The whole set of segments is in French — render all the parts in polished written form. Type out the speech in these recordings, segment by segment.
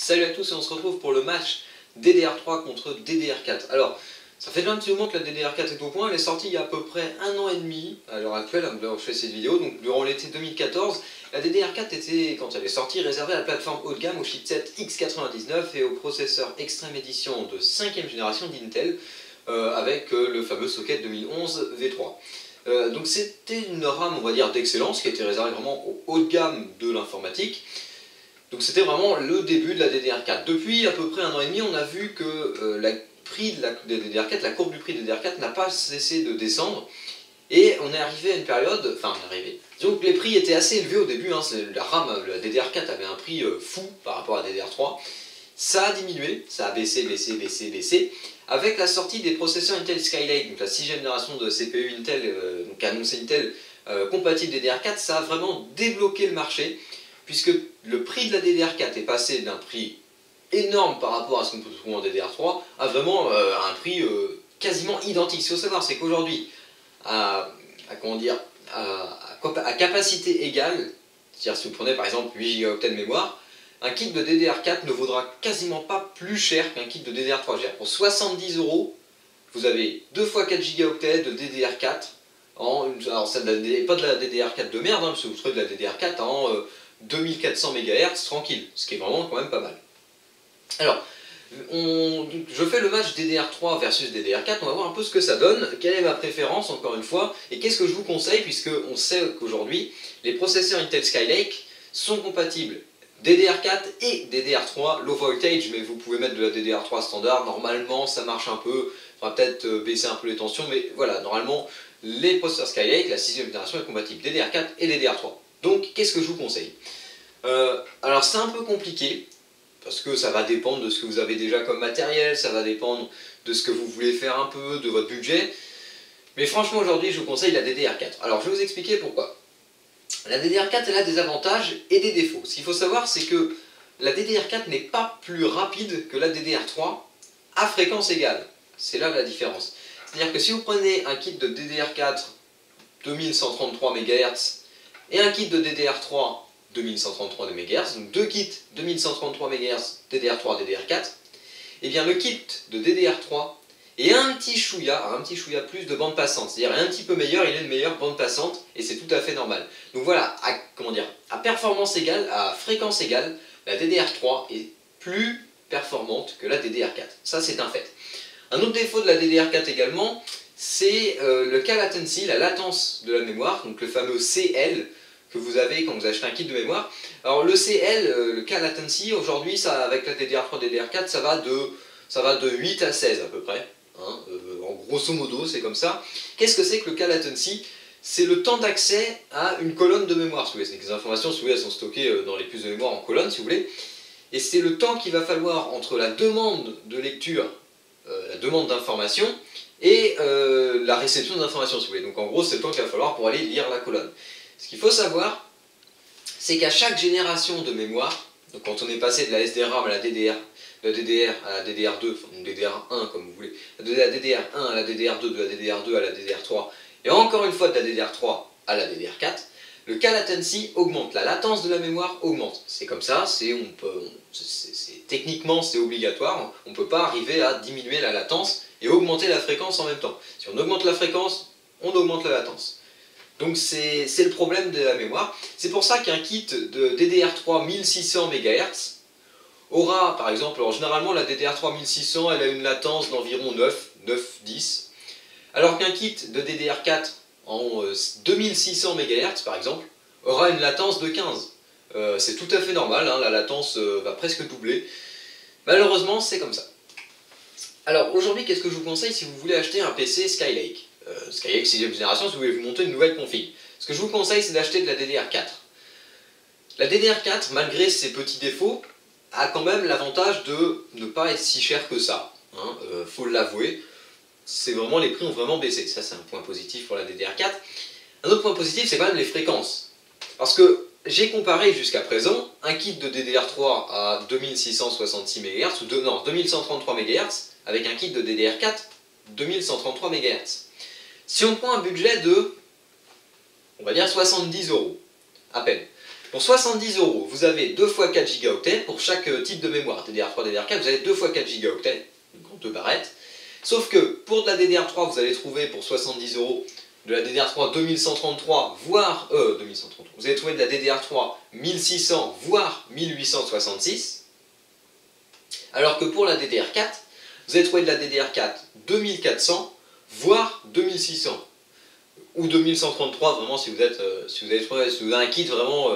Salut à tous et on se retrouve pour le match DDR3 contre DDR4. Alors, ça fait déjà un petit moment que la DDR4 est au point, elle est sortie il y a à peu près 1 an et demi à l'heure actuelle, là où je fais cette vidéo, donc durant l'été 2014. La DDR4 était, quand elle est sortie, réservée à la plateforme haut de gamme au chipset X99 et au processeur Extreme Edition de 5ème génération d'Intel, avec le fameux socket 2011 V3. Donc c'était une RAM, on va dire, d'excellence qui était réservée vraiment au haut de gamme de l'informatique. Donc c'était vraiment le début de la DDR4. Depuis à peu près 1 an et demi, on a vu que le prix de la DDR4, la courbe du prix de DDR4 n'a pas cessé de descendre. Et on est arrivé à une période, disons que les prix étaient assez élevés au début, hein, la RAM, la DDR4 avait un prix fou par rapport à la DDR3. Ça a diminué, ça a baissé, avec la sortie des processeurs Intel Skylake, donc la 6ème génération de CPU Intel, donc annoncé Intel, compatible DDR4, ça a vraiment débloqué le marché, puisque le prix de la DDR4 est passé d'un prix énorme par rapport à ce qu'on peut trouver en DDR3 à vraiment un prix quasiment identique. Ce qu'il faut savoir, c'est qu'aujourd'hui, à capacité égale, c'est-à-dire si vous prenez par exemple 8 Go de mémoire, un kit de DDR4 ne vaudra quasiment pas plus cher qu'un kit de DDR3. Pour 70 €, vous avez 2 fois 4 Go de DDR4, alors ça n'est pas de la DDR4 de merde, hein, parce que vous trouvez de la DDR4 en 2400 MHz tranquille, ce qui est vraiment quand même pas mal. Alors, je fais le match DDR3 versus DDR4, on va voir un peu ce que ça donne, quelle est ma préférence encore une fois, et qu'est-ce que je vous conseille, puisque on sait qu'aujourd'hui, les processeurs Intel Skylake sont compatibles DDR4 et DDR3 low voltage, mais vous pouvez mettre de la DDR3 standard, normalement ça marche un peu, on va peut-être baisser un peu les tensions, mais voilà, normalement les processeurs Skylake, la 6ème génération est compatible DDR4 et DDR3. Donc qu'est-ce que je vous conseille? Alors c'est un peu compliqué, parce que ça va dépendre de ce que vous avez déjà comme matériel, ça va dépendre de ce que vous voulez faire un peu, de votre budget. Mais franchement aujourd'hui je vous conseille la DDR4. Alors je vais vous expliquer pourquoi. La DDR4 elle a des avantages et des défauts. Ce qu'il faut savoir c'est que la DDR4 n'est pas plus rapide que la DDR3 à fréquence égale. C'est là la différence. C'est-à-dire que si vous prenez un kit de DDR4 2133 MHz et un kit de DDR3 2133 MHz, donc deux kits 2133 MHz DDR3 DDR4, et bien le kit de DDR3 est un petit chouïa plus de bande passante, c'est-à-dire un petit peu meilleur, il a une meilleure bande passante et c'est tout à fait normal. Donc voilà, à performance égale, à fréquence égale, la DDR3 est plus performante que la DDR4. Ça c'est un fait. Un autre défaut de la DDR4 également, c'est le call latency, la latence de la mémoire, donc le fameux CL, que vous avez quand vous achetez un kit de mémoire. Alors le CL, le call latency, aujourd'hui, avec la DDR3, DDR4, ça va de 8 à 16 à peu près. Hein, en grosso modo, c'est comme ça. Qu'est-ce que c'est que le call latency? C'est le temps d'accès à une colonne de mémoire. Si vous voulez, c'est que les informations, si vous voulez, elles sont stockées dans les puces de mémoire en colonne, si vous voulez. Et c'est le temps qu'il va falloir entre la demande de lecture, la demande d'information, et la réception d'informations, si vous voulez. Donc en gros, c'est le temps qu'il va falloir pour aller lire la colonne. Ce qu'il faut savoir, c'est qu'à chaque génération de mémoire, donc quand on est passé de la SDRAM à la DDR, de la DDR à la DDR2, enfin DDR1 comme vous voulez, de la DDR1 à la DDR2, de la DDR2 à la DDR3, et encore une fois de la DDR3 à la DDR4, le call latency augmente, la latence de la mémoire augmente. C'est comme ça, techniquement c'est obligatoire, on ne peut pas arriver à diminuer la latence et augmenter la fréquence en même temps. Si on augmente la fréquence, on augmente la latence. Donc c'est le problème de la mémoire. C'est pour ça qu'un kit de DDR3 1600 MHz aura, par exemple, alors généralement la DDR3 1600 elle a une latence d'environ 9-10, alors qu'un kit de DDR4 en 2600 MHz par exemple aura une latence de 15. C'est tout à fait normal, hein, la latence va presque doubler. Malheureusement c'est comme ça. Alors aujourd'hui qu'est-ce que je vous conseille si vous voulez acheter un PC Skylake? Skylake 6ème génération, si vous voulez vous monter une nouvelle config. Ce que je vous conseille, c'est d'acheter de la DDR4. La DDR4, malgré ses petits défauts, a quand même l'avantage de ne pas être si cher que ça. Hein, faut l'avouer. Les prix ont vraiment baissé. Ça, c'est un point positif pour la DDR4. Un autre point positif, c'est quand même les fréquences. Parce que j'ai comparé jusqu'à présent un kit de DDR3 à 2666 MHz, ou 2133 MHz, avec un kit de DDR4 2133 MHz. Si on prend un budget de, on va dire 70 € à peine, Pour 70 euros, vous avez 2 fois 4 Go. Pour chaque type de mémoire, DDR3, DDR4, vous avez 2 fois 4 Go, donc 2 barrettes. Sauf que pour de la DDR3, vous allez trouver pour 70 euros de la DDR3 2133, voire 2133. Vous allez trouver de la DDR3 1600, voire 1866. Alors que pour la DDR4, vous allez trouver de la DDR4 2400, voire 2600. Ou 2133, vraiment, si vous avez un kit vraiment...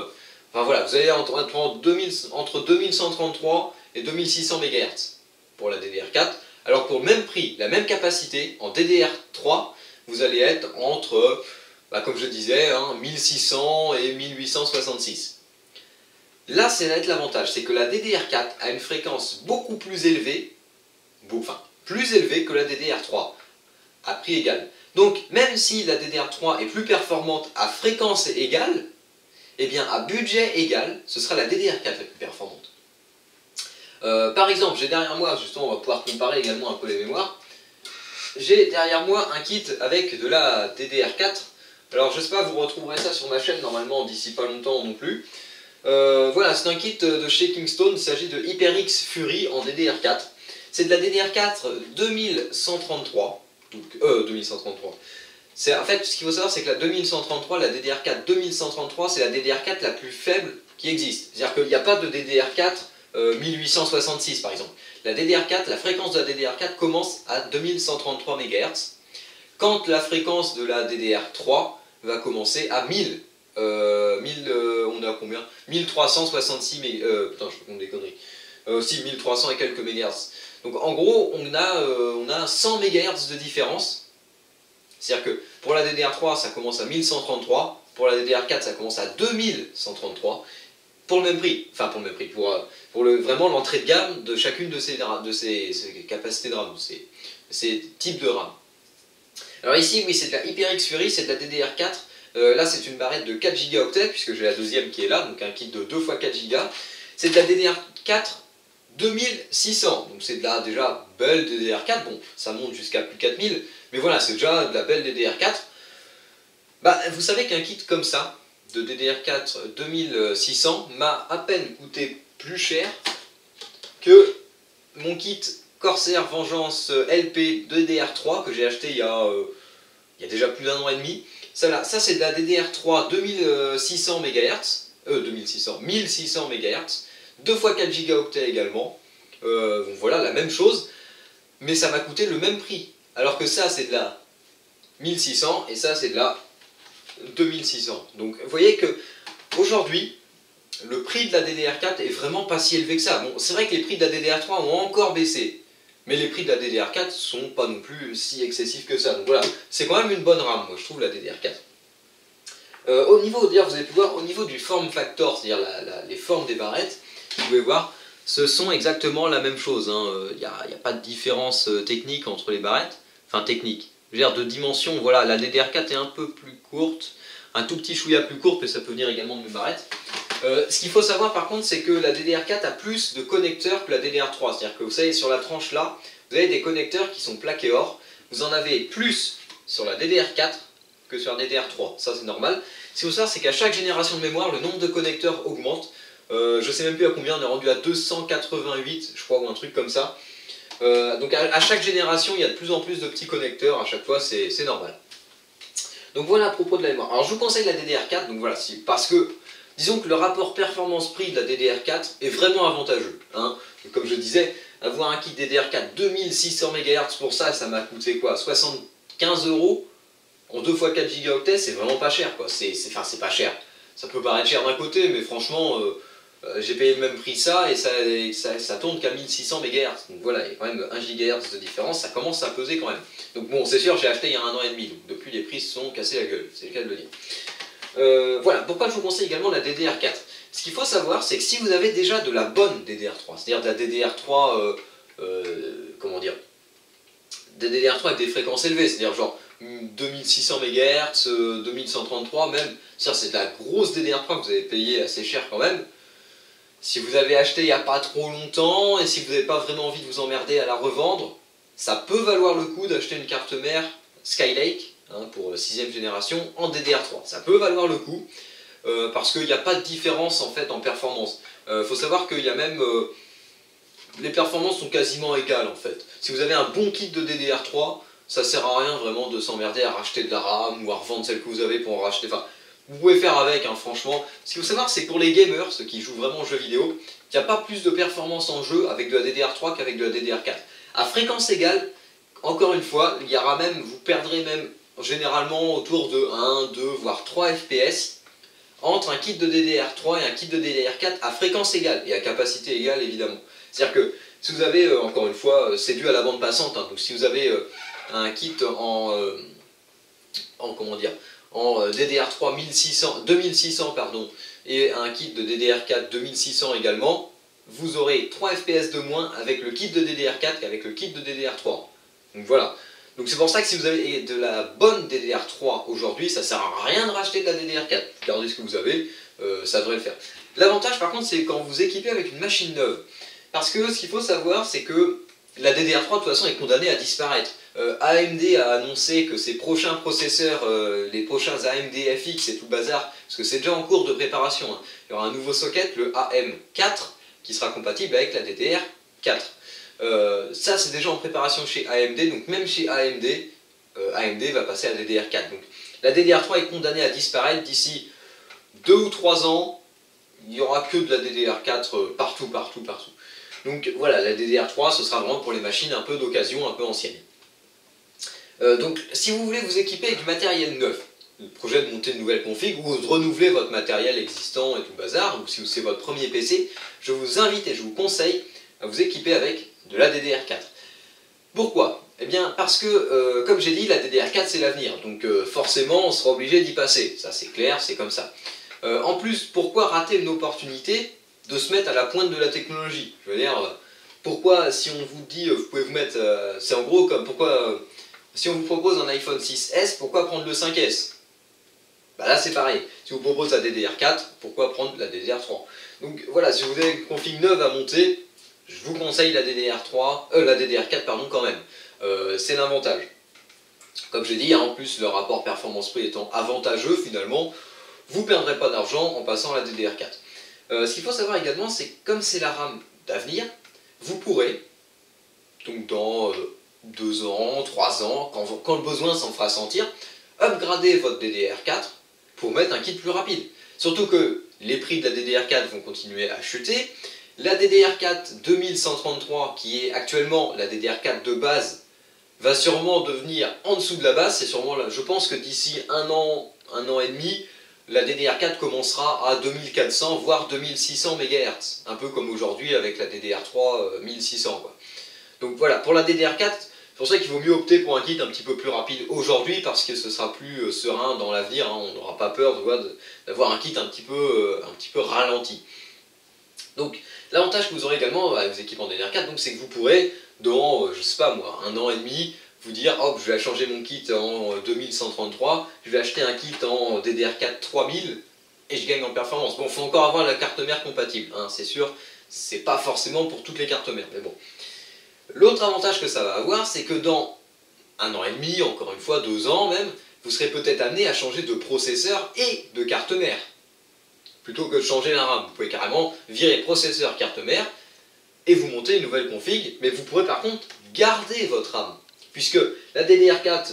enfin voilà, vous allez entre 2133 et 2600 MHz pour la DDR4. Alors pour le même prix, la même capacité, en DDR3, vous allez être entre, comme je disais, 1600 et 1866. Là, c'est être l'avantage, c'est que la DDR4 a une fréquence beaucoup plus élevée, plus élevée que la DDR3, à prix égal. Donc, même si la DDR3 est plus performante à fréquence égale, eh bien, à budget égal, ce sera la DDR4 la plus performante. Par exemple, j'ai derrière moi, justement, on va pouvoir comparer également un peu les mémoires. J'ai derrière moi un kit avec de la DDR4. Alors, je sais pas, vous retrouverez ça sur ma chaîne normalement d'ici pas longtemps non plus. Voilà, c'est un kit de chez Kingston, il s'agit de HyperX Fury en DDR4. C'est de la DDR4 2133. Donc, 2133. En fait, ce qu'il faut savoir, c'est que la 2133, la DDR4 2133, c'est la DDR4 la plus faible qui existe. C'est-à-dire qu'il n'y a pas de DDR4 1866 par exemple. La DDR4, la fréquence de la DDR4 commence à 2133 MHz, quand la fréquence de la DDR3 va commencer à 1000. On a combien 1366 putain, je compte des conneries. Si, 1300 et quelques MHz. Donc en gros, on a 100 MHz de différence. C'est-à-dire que pour la DDR3, ça commence à 1133, pour la DDR4, ça commence à 2133, pour le même prix. Enfin, pour le même prix, pour vraiment l'entrée de gamme de chacune de ces capacités de RAM, de ces types de RAM. Alors ici, oui, c'est de la HyperX Fury, c'est de la DDR4. Là, c'est une barrette de 4 Go, puisque j'ai la deuxième qui est là, donc un kit de 2 fois 4 Go. C'est de la DDR4 2600, donc c'est de la déjà belle DDR4, bon, ça monte jusqu'à plus 4000, mais voilà, c'est déjà de la belle DDR4. Vous savez qu'un kit comme ça, de DDR4 2600, m'a à peine coûté plus cher que mon kit Corsair Vengeance LP DDR3 que j'ai acheté il y a déjà plus d'1 an et demi. Ça c'est de la DDR3 2600 MHz, 1600 MHz, 2 fois 4 Go également. Donc voilà, la même chose, mais ça m'a coûté le même prix. Alors que ça, c'est de la 1600 et ça, c'est de la 2600. Donc vous voyez que aujourd'hui, le prix de la DDR4 est vraiment pas si élevé que ça. Bon, c'est vrai que les prix de la DDR3 ont encore baissé, mais les prix de la DDR4 sont pas non plus si excessifs que ça. Donc voilà, c'est quand même une bonne RAM, moi je trouve, la DDR4. Au niveau, d'ailleurs, vous allez pouvoir, au niveau du form factor, c'est-à-dire les formes des barrettes, vous pouvez voir, ce sont exactement la même chose. Il n'y a pas de différence technique entre les barrettes, enfin technique. Je veux dire, de dimension, voilà, la DDR4 est un peu plus courte, un tout petit chouïa plus courte, mais ça peut venir également de mes barrettes. Ce qu'il faut savoir par contre, c'est que la DDR4 a plus de connecteurs que la DDR3. C'est-à-dire que vous savez, sur la tranche là, vous avez des connecteurs qui sont plaqués or. Vous en avez plus sur la DDR4 que sur la DDR3. Ça, c'est normal. Ce qu'il faut savoir, c'est qu'à chaque génération de mémoire, le nombre de connecteurs augmente. Je sais même plus à combien, on est rendu à 288, je crois, ou un truc comme ça. Donc à chaque génération, il y a de plus en plus de petits connecteurs, à chaque fois, c'est normal. Donc voilà à propos de la mémoire. Alors je vous conseille la DDR4, donc voilà, parce que disons que le rapport performance-prix de la DDR4 est vraiment avantageux. Comme je disais, avoir un kit DDR4 2600 MHz pour ça, ça m'a coûté quoi, 75 € en 2 fois 4 Go, c'est vraiment pas cher, quoi. Enfin, c'est pas cher. Ça peut paraître cher d'un côté, mais franchement, j'ai payé le même prix ça, et ça tourne qu'à 1600 MHz. Donc voilà, il y a quand même 1 GHz de différence, ça commence à peser quand même. Donc bon, c'est sûr, j'ai acheté il y a 1 an et demi, donc depuis les prix se sont cassés la gueule, c'est le cas de le dire. Voilà, pourquoi je vous conseille également la DDR4. Ce qu'il faut savoir, c'est que si vous avez déjà de la bonne DDR3, c'est-à-dire de la DDR3, comment dire, des DDR3 avec des fréquences élevées, c'est-à-dire genre 2600 MHz, 2133 même, c'est de la grosse DDR3 que vous avez payé assez cher quand même. Si vous avez acheté il n'y a pas trop longtemps, et si vous n'avez pas vraiment envie de vous emmerder à la revendre, ça peut valoir le coup d'acheter une carte mère Skylake, pour 6ème génération, en DDR3. Ça peut valoir le coup. parce qu'il n'y a pas de différence en fait en performance. Faut savoir qu'il y a même... les performances sont quasiment égales en fait. Si vous avez un bon kit de DDR3, ça sert à rien vraiment de s'emmerder à racheter de la RAM ou à revendre celle que vous avez pour en racheter. Enfin, vous pouvez faire avec, hein, franchement. Ce qu'il faut savoir, c'est que pour les gamers, ceux qui jouent vraiment aux jeux vidéo, il n'y a pas plus de performance en jeu avec de la DDR3 qu'avec de la DDR4. À fréquence égale, encore une fois, il y aura même, vous perdrez même généralement autour de 1, 2, voire 3 FPS entre un kit de DDR3 et un kit de DDR4 à fréquence égale et à capacité égale évidemment. C'est-à-dire que si vous avez, encore une fois, c'est dû à la bande passante, hein, donc si vous avez un kit comment dire, en DDR3 2600 pardon, et un kit de DDR4 2600 également, vous aurez 3 FPS de moins avec le kit de DDR4 qu'avec le kit de DDR3. Donc voilà. Donc c'est pour ça que si vous avez de la bonne DDR3 aujourd'hui, ça sert à rien de racheter de la DDR4. Gardez ce que vous avez, ça devrait le faire. L'avantage par contre, c'est quand vous équipez avec une machine neuve. Parce que ce qu'il faut savoir, c'est que la DDR3 de toute façon est condamnée à disparaître. AMD a annoncé que ses prochains processeurs, les prochains AMD FX et tout le bazar, parce que c'est déjà en cours de préparation, hein, il y aura un nouveau socket, le AM4, qui sera compatible avec la DDR4. Ça c'est déjà en préparation chez AMD, donc même chez AMD, AMD va passer à la DDR4. Donc la DDR3 est condamnée à disparaître d'ici 2 ou 3 ans, il n'y aura que de la DDR4 partout. Donc voilà, la DDR3 ce sera vraiment pour les machines un peu d'occasion, un peu anciennes. Donc si vous voulez vous équiper avec du matériel neuf, le projet de monter une nouvelle config ou de renouveler votre matériel existant et tout le bazar, ou si c'est votre premier PC, je vous invite et je vous conseille à vous équiper avec de la DDR4. Pourquoi? Eh bien parce que, comme j'ai dit, la DDR4 c'est l'avenir, donc forcément on sera obligé d'y passer, ça c'est clair, c'est comme ça. En plus, pourquoi rater une opportunité de se mettre à la pointe de la technologie? Je veux dire, pourquoi si on vous dit, vous pouvez vous mettre, c'est en gros comme pourquoi... si on vous propose un iPhone 6S, pourquoi prendre le 5S? Bah là c'est pareil, si on vous propose la DDR4, pourquoi prendre la DDR3? Donc voilà, si vous avez une config neuve à monter, je vous conseille la DDR4 pardon quand même. C'est l'avantage. Comme je l'ai dit, en plus le rapport performance-prix étant avantageux finalement, vous ne perdrez pas d'argent en passant à la DDR4. Ce qu'il faut savoir également, c'est que comme c'est la RAM d'avenir, vous pourrez, donc dans 2 ans, 3 ans, quand le besoin s'en fera sentir, upgrader votre DDR4 pour mettre un kit plus rapide. Surtout que les prix de la DDR4 vont continuer à chuter. La DDR4 2133, qui est actuellement la DDR4 de base, va sûrement devenir en dessous de la base. C'est sûrement là, je pense que d'ici un an et demi, la DDR4 commencera à 2400 voire 2600 MHz. Un peu comme aujourd'hui avec la DDR3 1600 quoi. Donc voilà, pour la DDR4, c'est pour ça qu'il vaut mieux opter pour un kit un petit peu plus rapide aujourd'hui parce que ce sera plus serein dans l'avenir, hein, on n'aura pas peur d'avoir un kit un petit peu ralenti. Donc l'avantage que vous aurez également avec vos équipements DDR4, c'est que vous pourrez dans, je sais pas moi, 1 an et demi, vous dire hop, je vais changer mon kit en 2133, je vais acheter un kit en DDR4 3000 et je gagne en performance. Bon, il faut encore avoir la carte mère compatible, hein, c'est sûr, c'est pas forcément pour toutes les cartes mères, mais bon. L'autre avantage que ça va avoir, c'est que dans 1 an et demi, encore une fois 2 ans même, vous serez peut-être amené à changer de processeur et de carte mère. Plutôt que de changer la RAM, vous pouvez carrément virer processeur, carte mère, et vous montez une nouvelle config, mais vous pourrez par contre garder votre RAM. Puisque la DDR4,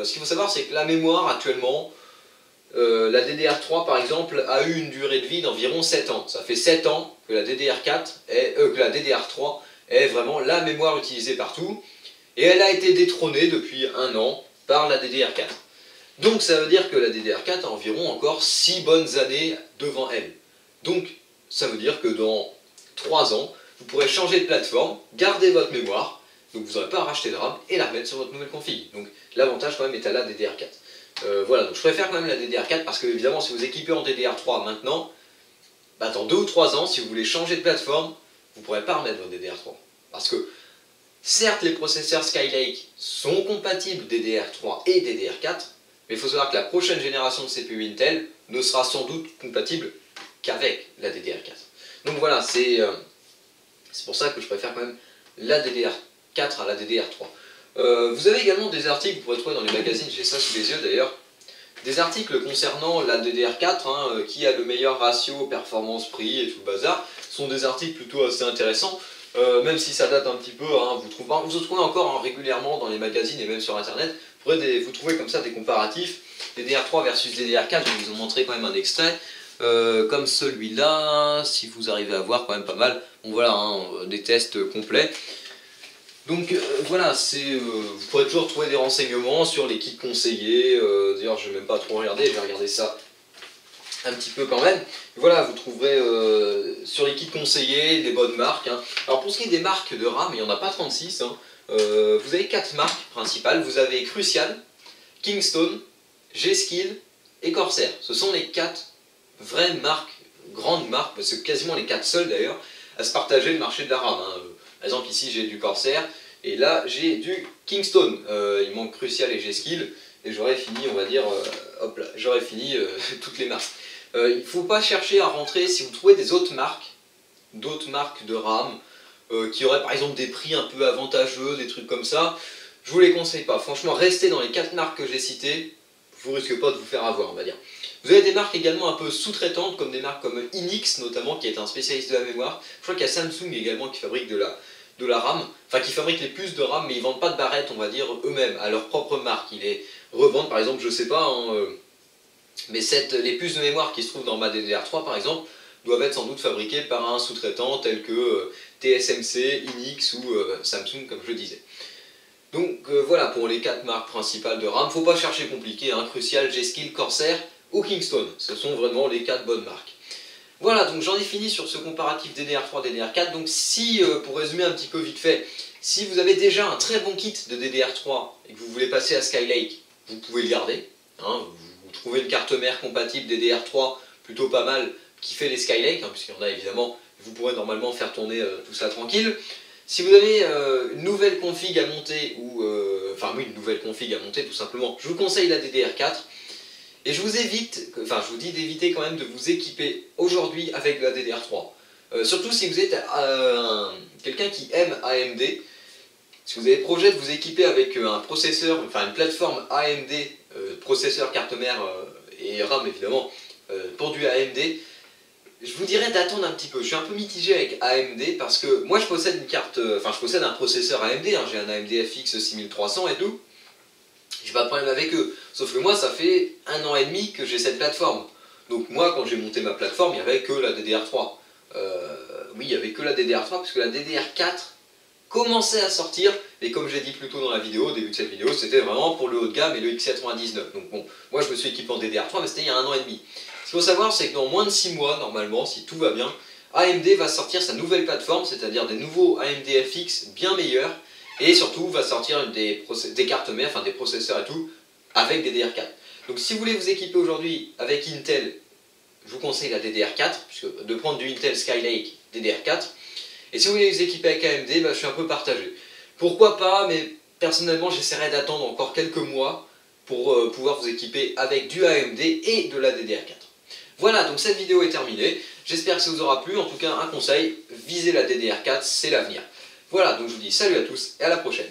ce qu'il faut savoir, c'est que la mémoire actuellement, la DDR3 par exemple, a eu une durée de vie d'environ 7 ans. Ça fait 7 ans que la DDR3 est vraiment la mémoire utilisée partout, et elle a été détrônée depuis 1 an par la DDR4. Donc ça veut dire que la DDR4 a environ encore 6 bonnes années devant elle. Donc ça veut dire que dans 3 ans, vous pourrez changer de plateforme, garder votre mémoire, donc vous n'aurez pas à racheter de RAM et la remettre sur votre nouvelle config. Donc l'avantage quand même est à la DDR4. Voilà, donc je préfère quand même la DDR4 parce que évidemment si vous équipez en DDR3 maintenant, bah, dans 2 ou 3 ans, si vous voulez changer de plateforme, vous ne pourrez pas remettre votre DDR3. Parce que certes les processeurs Skylake sont compatibles DDR3 et DDR4, mais il faut savoir que la prochaine génération de CPU Intel ne sera sans doute compatible qu'avec la DDR4. Donc voilà, c'est pour ça que je préfère quand même la DDR4 à la DDR3. Vous avez également des articles que vous pourrez trouver dans les magazines, j'ai ça sous les yeux d'ailleurs, des articles concernant la DDR4, qui a le meilleur ratio performance-prix et tout le bazar. Ce sont des articles plutôt assez intéressants, même si ça date un petit peu, vous trouvez encore régulièrement dans les magazines et même sur internet, vous trouvez comme ça des comparatifs, DDR3 versus DDR4, je vais vous en montrer quand même un extrait, comme celui-là, si vous arrivez à voir quand même pas mal, bon voilà, des tests complets. Donc voilà, vous pourrez toujours trouver des renseignements sur les kits conseillés, d'ailleurs je ne vais même pas trop regarder, je vais regarder ça un petit peu quand même. Voilà, vous trouverez sur les kits conseillés les bonnes marques. Alors pour ce qui est des marques de RAM, il n'y en a pas 36, vous avez 4 marques principales, vous avez Crucial, Kingston, G-Skill et Corsair. Ce sont les 4 vraies marques, grandes marques, c'est quasiment les 4 seules d'ailleurs, à se partager le marché de la RAM. Par exemple ici j'ai du Corsair et là j'ai du Kingston. Il manque Crucial et G-Skill et j'aurais fini, on va dire, hop là, j'aurais fini toutes les marques. Il ne faut pas chercher à rentrer, si vous trouvez des autres marques de RAM qui auraient par exemple des prix un peu avantageux, des trucs comme ça, je vous les conseille pas. Franchement, restez dans les 4 marques que j'ai citées, vous risquez pas de vous faire avoir, on va dire. Vous avez des marques également un peu sous-traitantes, comme des marques comme Inix notamment, qui est un spécialiste de la mémoire. Je crois qu'il y a Samsung également qui fabrique de la RAM, enfin qui fabrique les puces de RAM, mais ils vendent pas de barrettes, on va dire, eux-mêmes, à leur propre marque. Ils les revendent, par exemple, je sais pas, mais les puces de mémoire qui se trouvent dans ma DDR3 par exemple, doivent être sans doute fabriquées par un sous-traitant tel que TSMC, Inix ou Samsung, comme je le disais. Donc voilà pour les 4 marques principales de RAM, faut pas chercher compliqué, Crucial, G-Skill, Corsair ou Kingston, ce sont vraiment les 4 bonnes marques. Voilà, donc j'en ai fini sur ce comparatif DDR3, DDR4, donc pour résumer un petit peu vite fait, si vous avez déjà un très bon kit de DDR3 et que vous voulez passer à Skylake, vous pouvez le garder, vous trouvez une carte mère compatible DDR3 plutôt pas mal qui fait les Skylake, puisqu'il y en a évidemment, vous pourrez normalement faire tourner tout ça tranquille. Si vous avez une nouvelle config à monter, une nouvelle config à monter tout simplement, je vous conseille la DDR4. Et je vous dis d'éviter quand même de vous équiper aujourd'hui avec la DDR3. Surtout si vous êtes quelqu'un qui aime AMD, si vous avez projet de vous équiper avec un processeur, une plateforme AMD, processeur, carte mère et RAM évidemment, pour du AMD, je vous dirais d'attendre un petit peu. Je suis un peu mitigé avec AMD parce que moi je possède je possède un processeur AMD, j'ai un AMD FX 6300 et tout. J'ai pas de problème avec eux. Sauf que moi ça fait 1 an et demi que j'ai cette plateforme. Donc moi quand j'ai monté ma plateforme, il n'y avait que la DDR3. Oui, il n'y avait que la DDR3 parce que la DDR4 commençait à sortir. Et comme j'ai dit plus tôt dans la vidéo, au début de cette vidéo, c'était vraiment pour le haut de gamme et le X99. Donc bon, moi je me suis équipé en DDR3 mais c'était il y a 1 an et demi. Ce qu'il faut savoir c'est que dans moins de 6 mois normalement, si tout va bien, AMD va sortir sa nouvelle plateforme, c'est-à-dire des nouveaux AMD FX bien meilleurs. Et surtout va sortir des cartes mères, des processeurs et tout, avec DDR4. Donc si vous voulez vous équiper aujourd'hui avec Intel, je vous conseille la DDR4, puisque de prendre du Intel Skylake DDR4. Et si vous voulez vous équiper avec AMD, je suis un peu partagé. Pourquoi pas, mais personnellement j'essaierai d'attendre encore quelques mois pour pouvoir vous équiper avec du AMD et de la DDR4. Voilà, donc cette vidéo est terminée. J'espère que ça vous aura plu. En tout cas, un conseil, visez la DDR4, c'est l'avenir. Voilà, donc je vous dis salut à tous et à la prochaine.